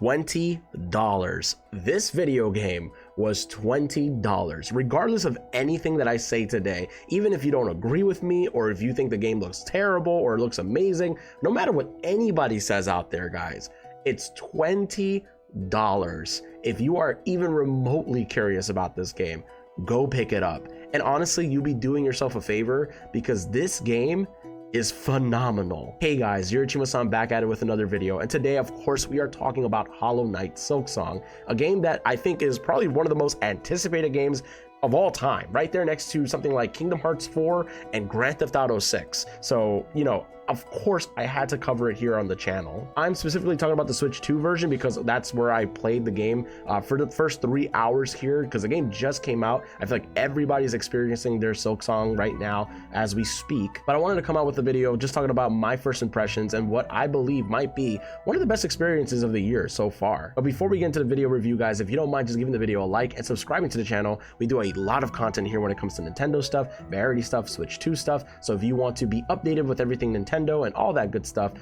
$20. This video game was $20, regardless of anything that I say today. Even if you don't agree with me, or if you think the game looks terrible or it looks amazing, no matter what anybody says out there, guys, it's $20. If you are even remotely curious about this game, go pick it up. And honestly, you'll be doing yourself a favor, because this game is phenomenal. Hey guys, Yurichima-san back at it with another video, and today of course we are talking about Hollow Knight Silksong, a game that I think is probably one of the most anticipated games of all time, right there next to something like Kingdom Hearts 4 and Grand Theft Auto 6. So, you know, of course I had to cover it here on the channel. I'm specifically talking about the Switch 2 version because that's where I played the game for the first 3 hours here, because the game just came out. I feel like everybody's experiencing their Silksong right now as we speak, but I wanted to come out with a video just talking about my first impressions and what I believe might be one of the best experiences of the year so far. But before we get into the video review, guys, if you don't mind just giving the video a like and subscribing to the channel. We do a lot of content here when it comes to Nintendo stuff, Verity stuff, Switch 2 stuff, so if you want to be updated with everything Nintendo and all that good stuff,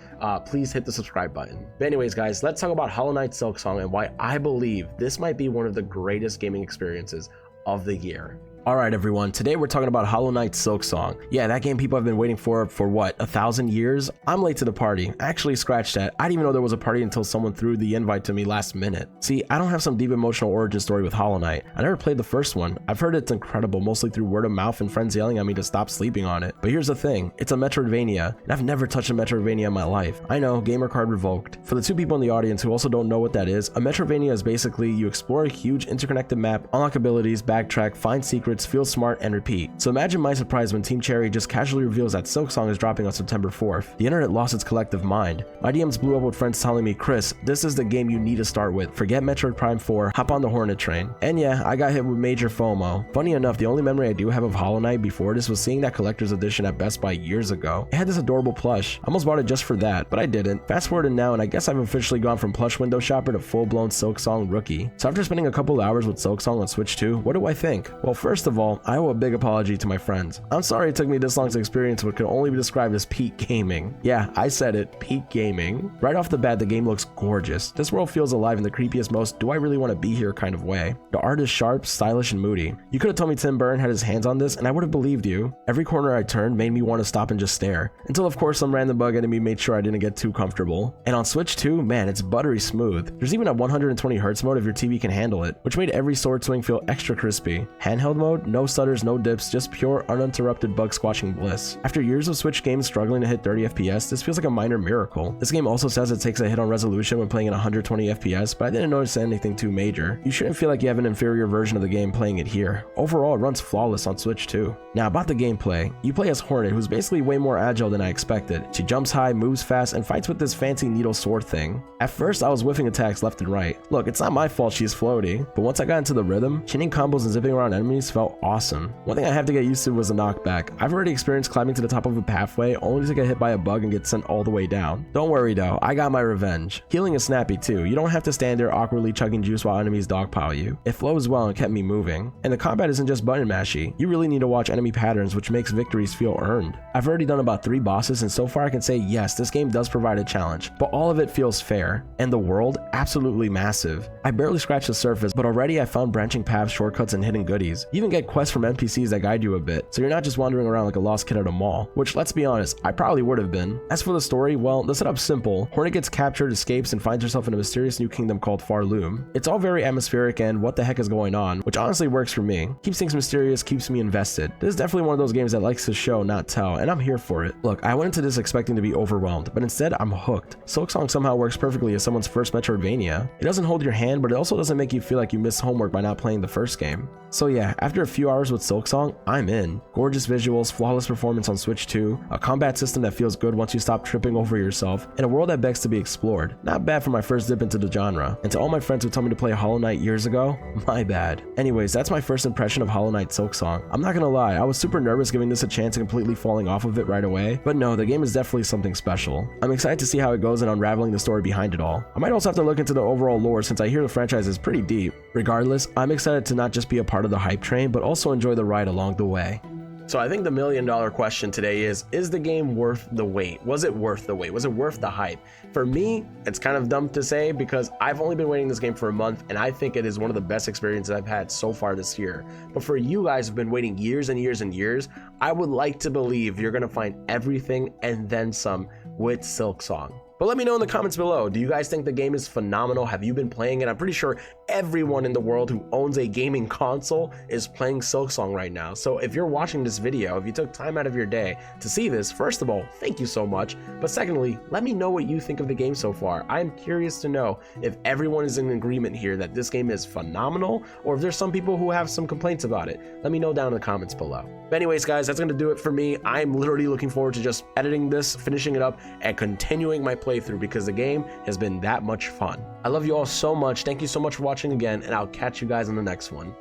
please hit the subscribe button. But anyways, guys, let's talk about Hollow Knight Silksong and why I believe this might be one of the greatest gaming experiences of the year. Alright everyone, today we're talking about Hollow Knight Silksong. Yeah, that game people have been waiting for what, 1,000 years? I'm late to the party. Actually, scratch that. I didn't even know there was a party until someone threw the invite to me last minute. See, I don't have some deep emotional origin story with Hollow Knight. I never played the first one. I've heard it's incredible, mostly through word of mouth and friends yelling at me to stop sleeping on it. But here's the thing, it's a Metroidvania, and I've never touched a Metroidvania in my life. I know, gamer card revoked. For the 2 people in the audience who also don't know what that is, a Metroidvania is basically you explore a huge interconnected map, unlock abilities, backtrack, find secrets, feel smart, and repeat. So imagine my surprise when Team Cherry just casually reveals that Silksong is dropping on September 4th. The internet lost its collective mind. My DMs blew up with friends telling me, Chris, this is the game you need to start with. Forget Metroid Prime 4, hop on the Hornet train. And yeah, I got hit with major FOMO. Funny enough, the only memory I do have of Hollow Knight before this was seeing that collector's edition at Best Buy years ago. It had this adorable plush. I almost bought it just for that, but I didn't. Fast forward to now, and I guess I've officially gone from plush window shopper to full-blown Silksong rookie. So after spending a couple hours with Silksong on Switch 2, what do I think? Well, first of all, I owe a big apology to my friends. I'm sorry it took me this long to experience what could only be described as peak gaming. Yeah, I said it, peak gaming. Right off the bat, the game looks gorgeous. This world feels alive in the creepiest, most do I really want to be here kind of way. The art is sharp, stylish, and moody. You could have told me Tim Burton had his hands on this and I would have believed you. Every corner I turned made me want to stop and just stare. Until of course some random bug enemy made sure I didn't get too comfortable. And on Switch 2, man, it's buttery smooth. There's even a 120 Hz mode if your TV can handle it, which made every sword swing feel extra crispy. Handheld mode, no stutters, no dips, just pure uninterrupted bug squashing bliss. After years of Switch games struggling to hit 30 FPS, this feels like a minor miracle. This game also says it takes a hit on resolution when playing at 120 FPS, but I didn't notice anything too major. You shouldn't feel like you have an inferior version of the game playing it here. Overall, it runs flawless on Switch 2. Now about the gameplay, you play as Hornet, who's basically way more agile than I expected. She jumps high, moves fast, and fights with this fancy needle sword thing. At first, I was whiffing attacks left and right. Look, it's not my fault she's floaty, but once I got into the rhythm, chaining combos and zipping around enemies felt awesome. One thing I have to get used to was a knockback. I've already experienced climbing to the top of a pathway only to get hit by a bug and get sent all the way down. Don't worry though, I got my revenge. Healing is snappy too. You don't have to stand there awkwardly chugging juice while enemies dogpile you. It flows well and kept me moving. And the combat isn't just button mashy. You really need to watch enemy patterns, which makes victories feel earned. I've already done about 3 bosses and so far I can say yes, this game does provide a challenge, but all of it feels fair. And the world, absolutely massive. I barely scratched the surface, but already I found branching paths, shortcuts, and hidden goodies. You even get quests from NPCs that guide you a bit, so you're not just wandering around like a lost kid at a mall, which let's be honest, I probably would have been. As for the story, well, the setup's simple. Hornet gets captured, escapes, and finds herself in a mysterious new kingdom called Pharloom. It's all very atmospheric and what the heck is going on, which honestly works for me. Keeps things mysterious, keeps me invested. This is definitely one of those games that likes to show, not tell, and I'm here for it. Look, I went into this expecting to be overwhelmed, but instead I'm hooked. Silksong somehow works perfectly as someone's first Metroidvania. It doesn't hold your hand, but it also doesn't make you feel like you missed homework by not playing the first game. So yeah, after a few hours with Silksong, I'm in. Gorgeous visuals, flawless performance on Switch 2, a combat system that feels good once you stop tripping over yourself, and a world that begs to be explored. Not bad for my first dip into the genre. And to all my friends who told me to play Hollow Knight years ago, my bad. Anyways, that's my first impression of Hollow Knight Silksong. I'm not gonna lie, I was super nervous giving this a chance and completely falling off of it right away, but no, the game is definitely something special. I'm excited to see how it goes and unraveling the story behind it all. I might also have to look into the overall lore since I hear the franchise is pretty deep. Regardless, I'm excited to not just be a part of the hype train, but also enjoy the ride along the way. So I think the $1 million question today is the game worth the wait? Was it worth the wait? Was it worth the hype? For me, it's kind of dumb to say because I've only been waiting this game for a month and I think it is one of the best experiences I've had so far this year. But for you guys who've been waiting years and years and years, I would like to believe you're gonna find everything and then some with Silksong. But let me know in the comments below, do you guys think the game is phenomenal? Have you been playing it? I'm pretty sure everyone in the world who owns a gaming console is playing Silksong right now. So if you're watching this video, if you took time out of your day to see this, first of all, thank you so much. But secondly, let me know what you think of the game so far. I'm curious to know if everyone is in agreement here that this game is phenomenal, or if there's some people who have some complaints about it. Let me know down in the comments below. But anyways, guys, that's gonna do it for me. I'm literally looking forward to just editing this, finishing it up, and continuing my playthrough because the game has been that much fun. I love you all so much. Thank you so much for watching again, and I'll catch you guys in the next one.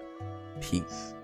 Peace.